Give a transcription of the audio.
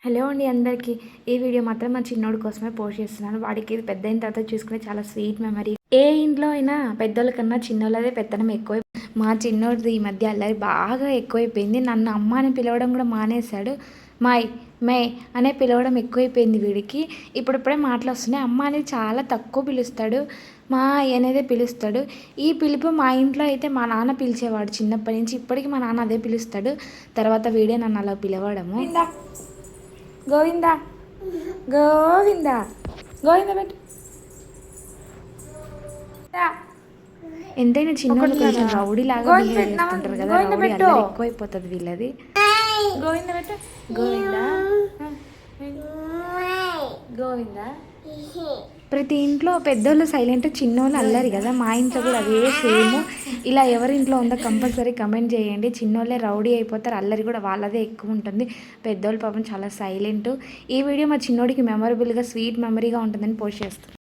Hello అండి అందరికీ. ఈ వీడియో మాత్రం మా చిన్నోడి కోసమే పోస్ట్ చేస్తున్నాను. వాడికి ఇది పెద్ద అయిన తర్వాత చూసుకునే చాలా స్వీట్ మెమరీ. ఏ ఇంట్లో అయినా పెద్దోళ్ళ కన్నా చిన్నోళ్ళదే పెత్తనం ఎక్కువ. మా చిన్నోడిది ఈ మధ్య అల్లరి బాగా ఎక్కువైపోయింది. నన్ను అమ్మ అని పిలవడం కూడా మానేశాడు. మాయ్ మే అనే పిలవడం ఎక్కువైపోయింది వీడికి. ఇప్పుడిప్పుడే మాటలు వస్తున్నాయి. అమ్మ అనేది చాలా తక్కువ పిలుస్తాడు. మా అనేదే పిలుస్తాడు. ఈ పిలుపు మా ఇంట్లో అయితే మా నాన్న పిలిచేవాడు చిన్నప్పటి నుంచి. ఇప్పటికీ మా నాన్న అదే పిలుస్తాడు. తర్వాత వీడే నన్ను అలా పిలవడము. గోవిందా గోవిందా గోవింద పెట్టు. ఎంతైనా చిన్నోళ్ళు కొంచెం రౌడీ లాగా బిహేవ్ చేస్తుంటారు కదా. రౌడీ అల్లరి ఎక్కువైపోతుంది వీళ్ళది. గోవింద పెట్టు. గోవిందా గోవిందా. ప్రతి ఇంట్లో పెద్దోళ్ళు సైలెంట్, చిన్నోళ్ళు అల్లరి కదా. మా ఇంట్లో కూడా అదే సేమ్. ఇలా ఎవరింట్లో ఉందో కంపల్సరీ కమెంట్ చేయండి. చిన్నోళ్ళే రౌడీ అయిపోతారు, అల్లరి కూడా వాళ్ళదే ఎక్కువ ఉంటుంది. పెద్దోళ్ళు పాపం చాలా సైలెంట్. ఈ వీడియో మా చిన్నోడికి మెమొరబుల్గా స్వీట్ మెమరీగా ఉంటుందని పోస్ట్ చేస్తాను.